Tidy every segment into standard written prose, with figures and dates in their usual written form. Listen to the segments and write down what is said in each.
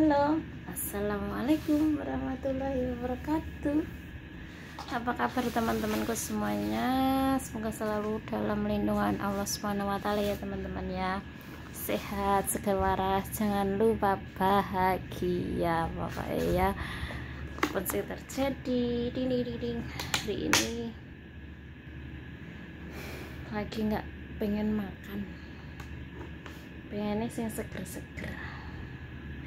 Halo, assalamualaikum warahmatullahi wabarakatuh. Apa kabar teman-temanku semuanya? Semoga selalu dalam lindungan Allah Subhanahu wa Ta'ala ya teman-teman ya. Sehat, segar waras, jangan lupa bahagia pokoknya ya. Apapun yang terjadi, ding. Hari ini lagi nggak pengen makan, pengennya yang seger-seger.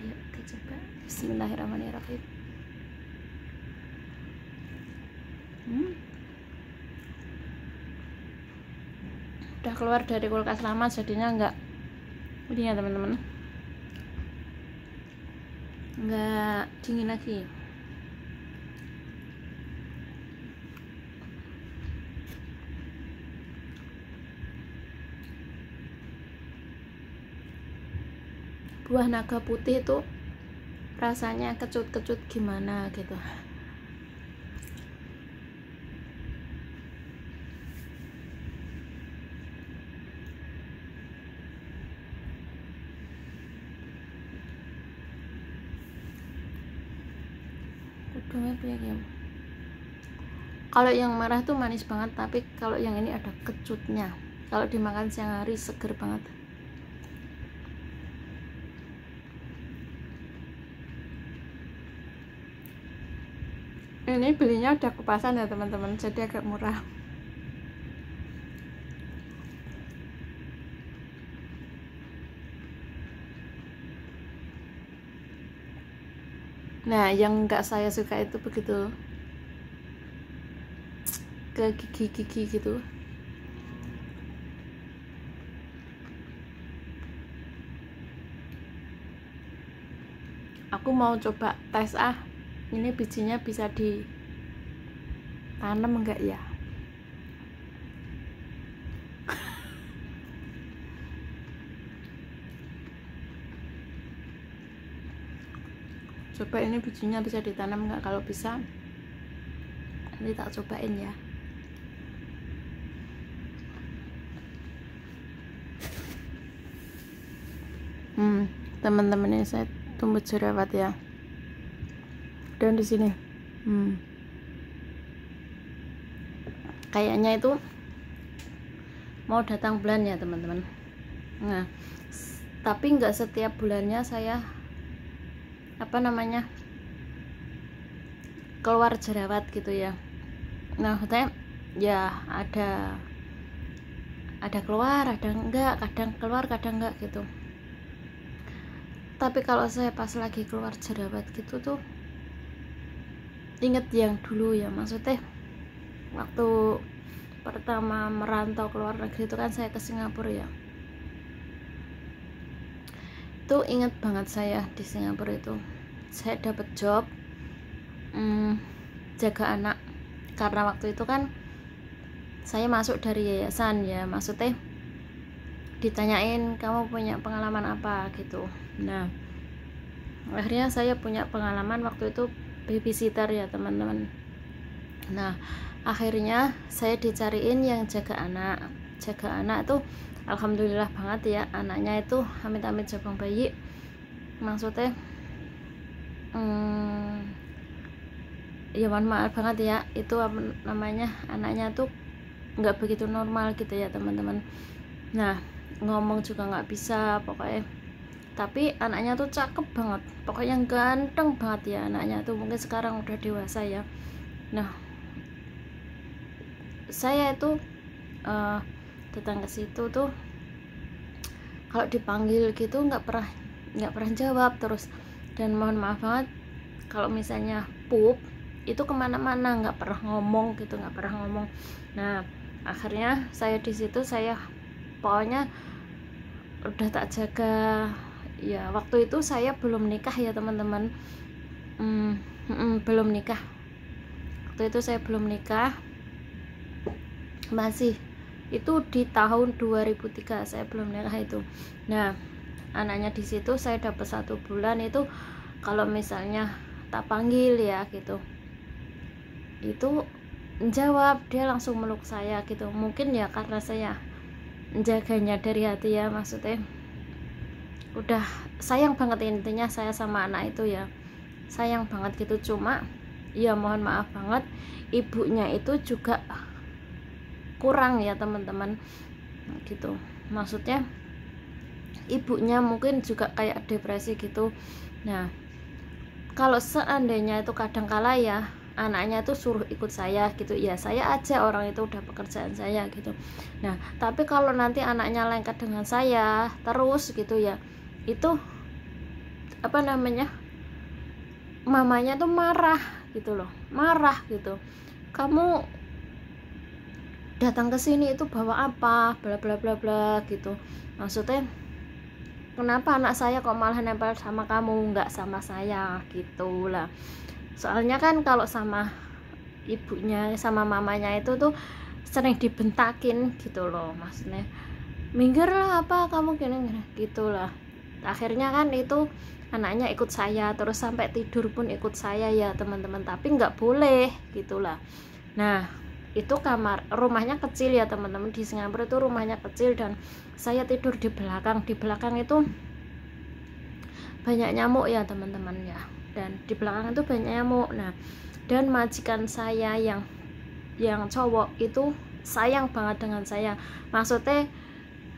Ayo kita coba. Bismillahirrahmanirrahim. Udah keluar dari kulkas lama, jadinya enggak ini ya teman-teman, enggak dingin lagi. Buah naga putih itu rasanya kecut-kecut gimana gitu. Kalau yang merah tuh manis banget, tapi kalau yang ini ada kecutnya. Kalau dimakan siang hari seger banget. Ini belinya udah kepasan ya teman-teman, jadi agak murah. Nah, yang nggak saya suka itu begitu ke gigi-gigi gitu. Aku mau coba tes ini bijinya bisa ditanam enggak ya? Coba ini bijinya bisa ditanam enggak? Kalau bisa nanti tak cobain ya. Teman-teman, ini saya tumbuh jerawat ya. Dan di sini kayaknya itu mau datang bulan ya teman-teman. Nah, tapi nggak setiap bulannya saya keluar jerawat gitu ya. Nah, katanya ya ada keluar, ada enggak, kadang keluar kadang enggak gitu. Tapi kalau saya pas lagi keluar jerawat gitu tuh inget yang dulu ya, maksudnya waktu pertama merantau keluar negeri itu kan saya ke Singapura ya. Itu inget banget saya di Singapura itu saya dapat job jaga anak, karena waktu itu kan saya masuk dari yayasan ya, maksudnya ditanyain kamu punya pengalaman apa gitu. Nah, akhirnya saya punya pengalaman waktu itu babysitter ya teman-teman. Nah, akhirnya saya dicariin yang jaga anak tuh alhamdulillah banget ya, anaknya itu amit-amit jabang bayi, maksudnya ya mohon maaf banget ya, itu anaknya tuh nggak begitu normal gitu ya teman-teman. Nah, ngomong juga nggak bisa pokoknya, tapi anaknya tuh cakep banget, pokoknya ganteng banget ya anaknya tuh. Mungkin sekarang udah dewasa ya. Nah, saya itu datang ke situ tuh kalau dipanggil gitu nggak pernah jawab terus. Dan mohon maaf banget kalau misalnya pup itu kemana-mana nggak pernah ngomong gitu, nggak pernah ngomong. Nah, akhirnya saya di situ saya pokoknya udah tak jaga ya. Waktu itu saya belum nikah ya teman-teman, belum nikah. Waktu itu saya belum nikah, masih itu di tahun 2003 saya belum nikah itu. Nah, anaknya di situ saya dapat 1 bulan itu kalau misalnya tak panggil ya gitu, itu jawab, dia langsung meluk saya gitu. Mungkin ya karena saya menjaganya dari hati ya, maksudnya udah sayang banget, intinya saya sama anak itu ya sayang banget gitu. Cuma ya mohon maaf banget, ibunya itu juga kurang ya teman-teman gitu. Maksudnya ibunya mungkin juga kayak depresi gitu. Nah kalau seandainya itu kadangkala ya anaknya itu suruh ikut saya gitu, ya saya aja, orang itu udah pekerjaan saya gitu. Nah tapi kalau nanti anaknya lengket dengan saya terus gitu ya, itu apa namanya, mamanya tuh marah gitu loh, marah gitu, kamu datang ke sini itu bawa apa, bla bla bla bla gitu. Maksudnya kenapa anak saya kok malah nempel sama kamu, nggak sama saya gitu lah. Soalnya kan kalau sama ibunya sama mamanya itu tuh sering dibentakin gitu loh, maksudnya minggir lah apa kamu gini gitu lah. Akhirnya kan itu anaknya ikut saya, terus sampai tidur pun ikut saya ya teman-teman, tapi nggak boleh gitulah. Nah itu kamar rumahnya kecil ya teman-teman, di Singapura itu rumahnya kecil dan saya tidur di belakang. Di belakang itu banyak nyamuk ya teman-teman ya, dan di belakang itu banyak nyamuk. Nah dan majikan saya yang cowok itu sayang banget dengan saya, maksudnya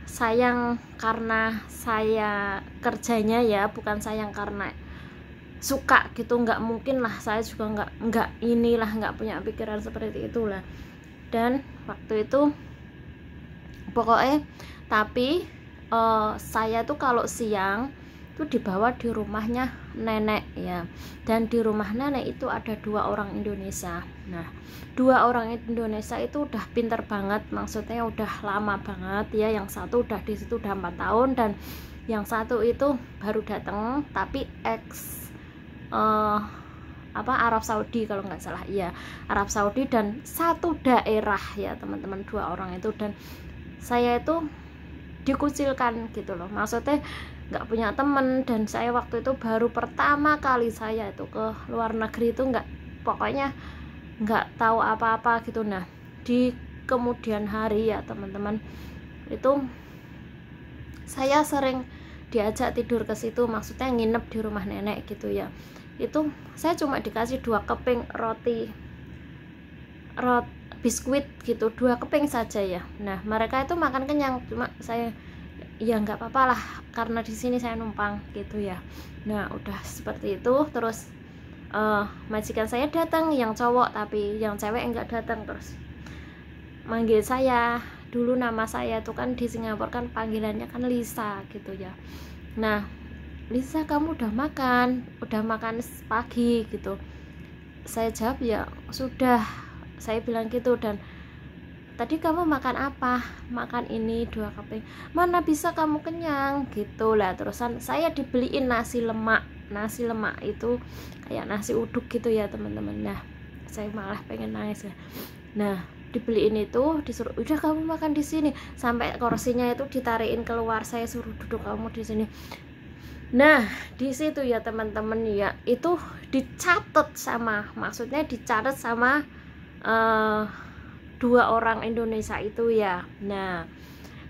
sayang karena saya kerjanya ya, bukan sayang karena suka gitu, nggak mungkin lah, saya juga nggak inilah, nggak punya pikiran seperti itulah. Dan waktu itu pokoknya tapi saya tuh kalau siang tuh dibawa di rumahnya nenek ya, dan di rumah nenek itu ada 2 orang Indonesia. Nah 2 orang Indonesia itu udah pinter banget, maksudnya udah lama banget ya, yang satu udah di situ udah 4 tahun, dan yang satu itu baru datang tapi Arab Saudi kalau nggak salah, iya Arab Saudi, dan satu daerah ya teman-teman, 2 orang itu. Dan saya itu dikucilkan gitu loh, maksudnya nggak punya temen, dan saya waktu itu baru pertama kali saya itu ke luar negeri itu pokoknya nggak tahu apa-apa gitu. Nah di kemudian hari ya teman-teman, itu saya sering diajak tidur ke situ, maksudnya nginep di rumah nenek gitu ya. Itu saya cuma dikasih 2 keping roti biskuit gitu, 2 keping saja ya. Nah mereka itu makan kenyang, cuma saya ya nggak apa-apa lah karena di sini saya numpang gitu ya. Nah udah seperti itu, terus majikan saya datang yang cowok, tapi yang cewek enggak datang, terus manggil saya. Dulu nama saya tuh kan di Singapura kan panggilannya kan Lisa gitu ya. Nah Lisa kamu udah makan pagi gitu. Saya jawab ya sudah, saya bilang gitu. Dan tadi kamu makan apa? Makan ini 2 keping. Mana bisa kamu kenyang gitu lah. Terusan saya dibeliin nasi lemak itu kayak nasi uduk gitu ya teman-teman. Nah saya malah pengen nangis ya. Nah dibeliin itu, disuruh udah kamu makan di sini, sampai kursinya itu ditarikin keluar, saya suruh duduk kamu di sini. Nah di situ ya teman-teman ya, itu dicatat sama 2 orang Indonesia itu ya. Nah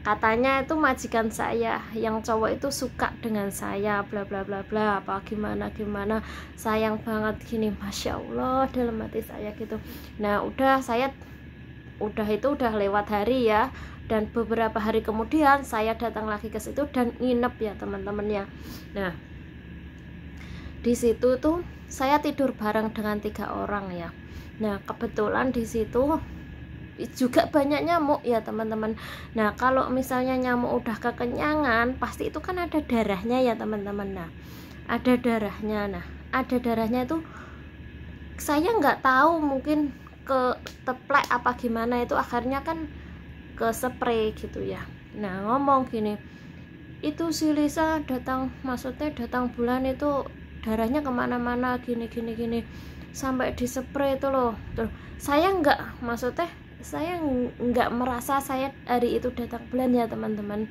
katanya itu majikan saya yang cowok itu suka dengan saya, bla bla bla bla, apa gimana sayang banget gini, masya Allah dalam hati saya gitu. Nah udah lewat hari ya, dan beberapa hari kemudian saya datang lagi ke situ dan nginep ya teman-teman ya. Nah di situ tuh saya tidur bareng dengan 3 orang ya. Nah kebetulan di situ juga banyak nyamuk ya teman-teman. Nah kalau misalnya nyamuk udah kekenyangan pasti itu kan ada darahnya ya teman-teman. Nah ada darahnya itu saya nggak tahu, mungkin ke teplek apa gimana, itu akhirnya kan ke spray gitu ya. Nah ngomong gini, itu si Lisa datang, maksudnya datang bulan itu darahnya kemana-mana gini sampai di spray itu loh. Terus saya nggak merasa saya hari itu datang bulan ya teman-teman.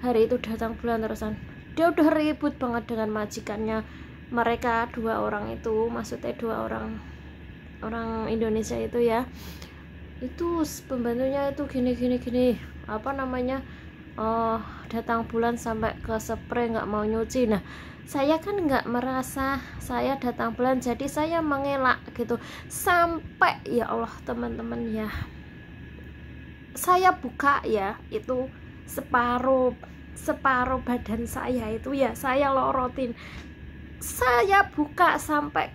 Hari itu datang bulan, terusan dia udah ribut banget dengan majikannya. Mereka 2 orang itu, maksudnya 2 orang Indonesia itu ya, itu pembantunya itu gini apa namanya, datang bulan sampai ke spray nggak mau nyuci. Nah, saya kan nggak merasa saya datang bulan, jadi saya mengelak gitu. Sampai ya Allah teman-teman ya, saya buka ya, itu separuh badan saya itu ya saya lorotin. Saya buka sampai,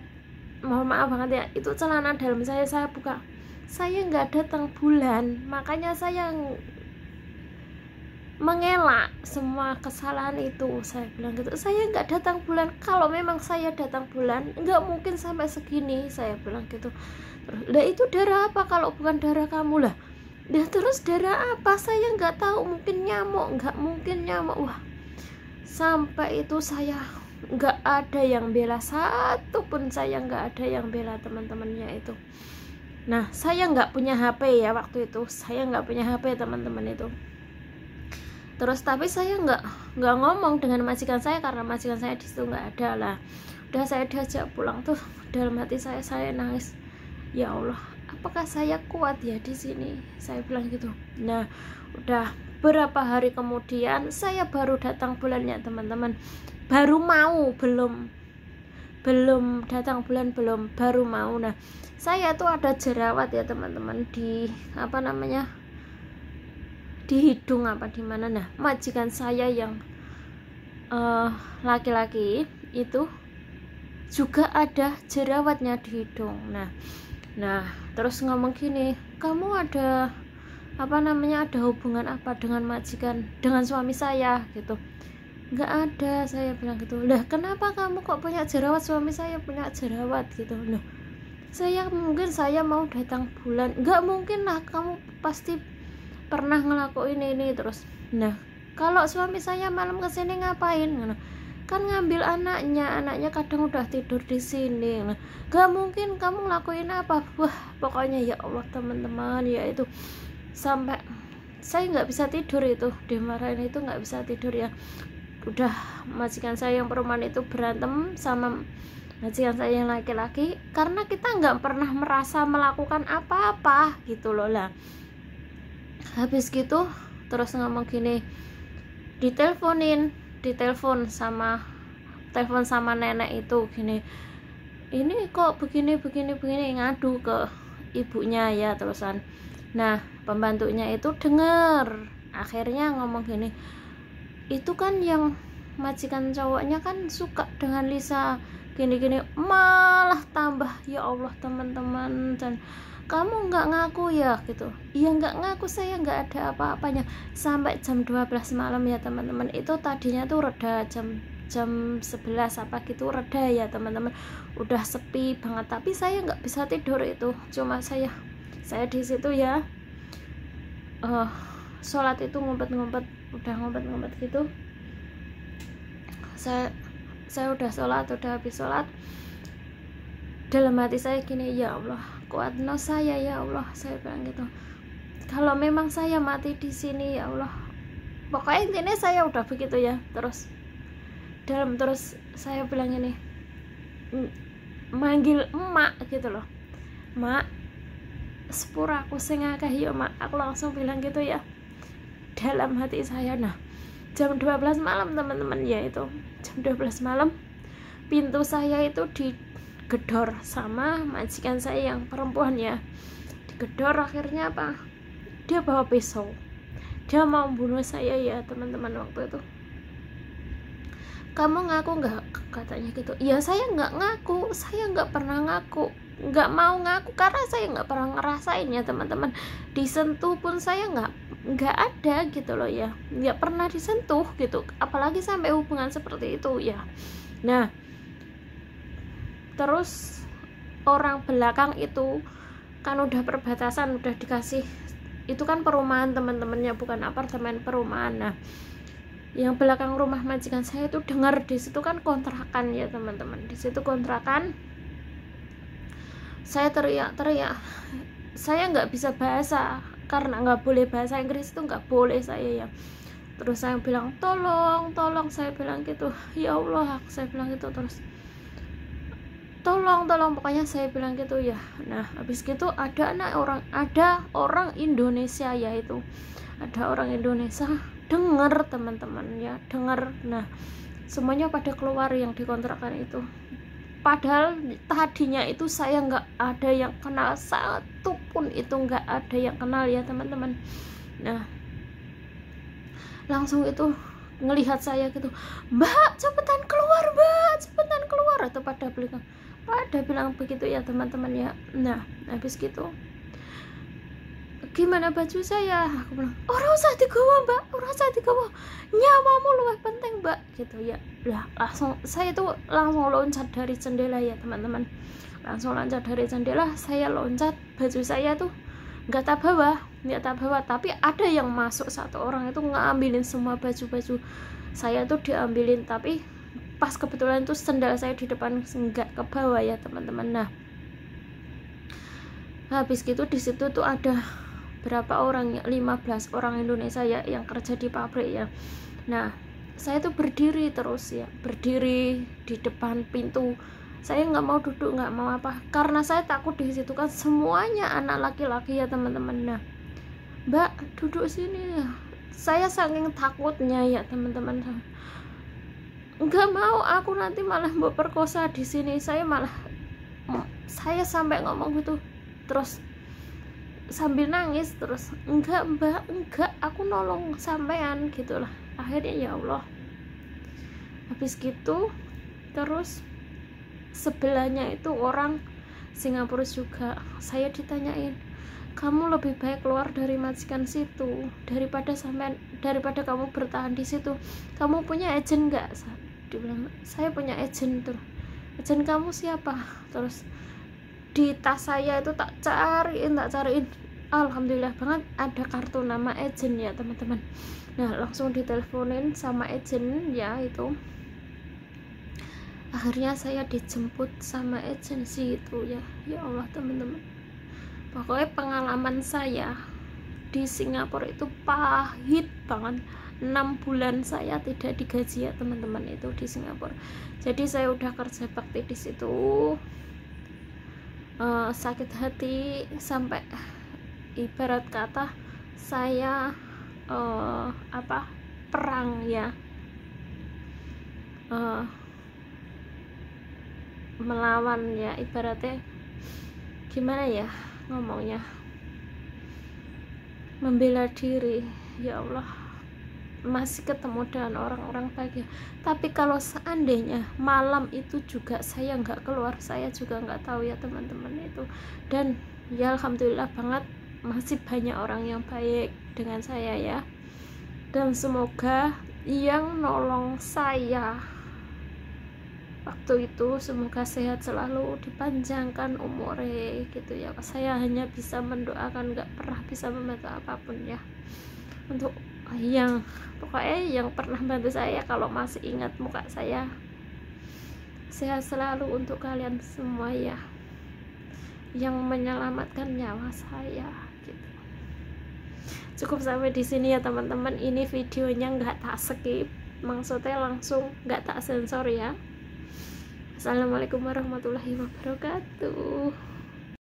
mohon maaf banget ya, itu celana dalam saya buka. Saya nggak datang bulan, makanya saya mengelak semua kesalahan itu. Saya bilang gitu, saya nggak datang bulan. Kalau memang saya datang bulan, nggak mungkin sampai segini, saya bilang gitu. Terus, lah itu darah apa kalau bukan darah kamu? Lah terus darah apa? Saya nggak tahu, mungkin nyamuk. Nggak mungkin nyamuk. Wah, sampai itu saya nggak ada yang bela, satu pun saya nggak ada yang bela teman-temannya itu. Nah, saya nggak punya HP ya waktu itu, saya nggak punya HP teman-teman itu. Terus tapi saya nggak ngomong dengan majikan saya, karena majikan saya di situ nggak ada lah. Udah saya diajak pulang tuh, dalam hati saya nangis. Ya Allah, apakah saya kuat ya di sini? Saya bilang gitu. Nah, udah berapa hari kemudian saya baru datang bulannya teman-teman. Baru mau, belum datang bulan, belum, baru mau. Nah, saya tuh ada jerawat ya teman-teman di apa namanya, di hidung apa di mana. Nah, majikan saya yang laki-laki itu juga ada jerawatnya di hidung. Nah terus ngomong gini, kamu ada apa namanya, ada hubungan apa dengan majikan, dengan suami saya gitu? Nggak ada, saya bilang gitu. Lah kenapa kamu kok punya jerawat, suami saya punya jerawat gitu? Loh, mungkin saya mau datang bulan. Nggak mungkin lah, kamu pasti pernah ngelakuin ini terus. Nah, kalau suami saya malam kesini ngapain? Kan ngambil anaknya kadang udah tidur di sini. Nah, gak mungkin kamu ngelakuin apa? Wah, pokoknya ya Allah teman-teman ya, itu sampai saya nggak bisa tidur itu, dimarahin itu nggak bisa tidur ya. Udah majikan saya yang perempuan itu berantem sama majikan saya yang laki-laki karena kita nggak pernah merasa melakukan apa-apa gitu loh lah. Habis gitu terus ngomong gini, ditelepon sama nenek itu gini, ini kok begini ngadu ke ibunya ya terusan. Nah, pembantunya itu dengar, akhirnya ngomong gini, itu kan yang majikan cowoknya kan suka dengan Lisa gini-gini, malah tambah. Ya Allah teman-teman, dan kamu nggak ngaku ya gitu. Iya nggak ngaku, saya nggak ada apa-apanya. Sampai jam 12 malam ya teman-teman, itu tadinya tuh reda, jam 11 apa gitu reda ya teman-teman, udah sepi banget. Tapi saya nggak bisa tidur itu, cuma saya di situ ya, sholat itu ngumpet-ngumpet, udah ngumpet-ngumpet gitu. Saya udah sholat, udah habis sholat, dalam hati saya gini, ya Allah kuatno saya ya Allah, saya bilang gitu. Kalau memang saya mati di sini ya Allah, pokoknya intinya saya udah begitu ya. Terus saya bilang ini, manggil emak gitu loh, mak sepuraku sing akeh ya mak, aku langsung bilang gitu ya dalam hati saya. Nah, jam 12 malam teman-teman ya, itu jam 12 malam pintu saya itu digedor sama majikan saya yang perempuan ya, digedor. Akhirnya apa, dia bawa pisau, dia mau bunuh saya ya teman-teman. Waktu itu, kamu ngaku nggak, katanya gitu. Ya saya nggak ngaku, saya nggak pernah ngaku, nggak mau ngaku karena saya nggak pernah ngerasain ya teman-teman. Disentuh pun saya nggak ada gitu loh ya, nggak pernah disentuh gitu, apalagi sampai hubungan seperti itu ya. Nah, terus orang belakang itu kan udah perbatasan, udah dikasih, itu kan perumahan teman-temannya, bukan apartemen, perumahan. Nah, yang belakang rumah majikan saya itu dengar, di situ kan kontrakan ya teman-teman, di situ kontrakan. Saya teriak, saya nggak bisa bahasa karena nggak boleh bahasa Inggris, itu nggak boleh saya ya. Terus saya bilang tolong, saya bilang gitu, ya Allah, saya bilang gitu. Terus tolong pokoknya saya bilang gitu ya. Nah habis gitu ada orang Indonesia, yaitu ada orang Indonesia dengar teman-teman ya, dengar. Nah semuanya pada keluar yang dikontrakan itu, padahal tadinya itu saya nggak ada yang kenal, satu pun itu nggak ada yang kenal ya teman-teman. Nah langsung itu ngelihat saya gitu, mbak cepetan keluar, atau pada bilang begitu ya teman-teman ya. Nah habis gitu gimana baju saya, aku bilang orang usah digawa mbak, nyawamu lebih penting mbak gitu ya. Lah langsung saya tuh langsung loncat dari jendela ya teman-teman, saya loncat, baju saya tuh nggak tak bawa, tapi ada yang masuk, satu orang itu ngambilin semua baju saya tuh diambilin, tapi pas kebetulan tuh sendal saya di depan nggak ke bawah ya teman-teman. Nah habis gitu di situ tuh ada berapa orang ya, 15 orang Indonesia ya yang kerja di pabrik ya. Nah saya tuh berdiri terus ya, berdiri di depan pintu, saya nggak mau duduk, nggak mau apa, karena saya takut di situ kan semuanya anak laki-laki ya teman-teman. Nah mbak duduk sini ya, saya saking takutnya ya teman-teman, nggak mau aku nanti malah mau perkosa di sini, saya sampai ngomong gitu terus sambil nangis terus, enggak mbak, enggak, aku nolong sampean gitulah. Akhirnya ya Allah, habis gitu terus sebelahnya itu orang Singapura juga, saya ditanyain, kamu lebih baik keluar dari majikan situ daripada kamu bertahan di situ, kamu punya agent nggak? Dibilang saya punya agent. Terus agent kamu siapa? Terus di tas saya itu tak cariin, alhamdulillah banget ada kartu nama agent ya teman-teman. Nah langsung diteleponin sama agent ya itu, akhirnya saya dijemput sama agensi itu ya. Ya Allah teman-teman, pokoknya pengalaman saya di Singapura itu pahit banget. 6 bulan saya tidak digaji ya teman-teman itu di Singapura. Jadi saya udah kerja bakti di situ, sakit hati sampai ibarat kata saya perang ya, melawan ya, ibaratnya gimana ya ngomongnya, membela diri. Ya Allah, masih ketemu dengan orang-orang baik ya. Tapi kalau seandainya malam itu juga saya nggak keluar, saya juga nggak tahu ya teman-teman itu. Dan ya alhamdulillah banget masih banyak orang yang baik dengan saya ya. Dan semoga yang nolong saya waktu itu semoga sehat selalu, dipanjangkan umurnya gitu ya. Saya hanya bisa mendoakan, nggak pernah bisa membantu apapun ya. Untuk yang pokoknya yang pernah bantu saya, kalau masih ingat muka saya, sehat selalu untuk kalian semua ya, yang menyelamatkan nyawa saya gitu. Cukup sampai di sini ya teman-teman, ini videonya nggak tak skip, maksudnya langsung nggak tak sensor ya. Assalamualaikum warahmatullahi wabarakatuh.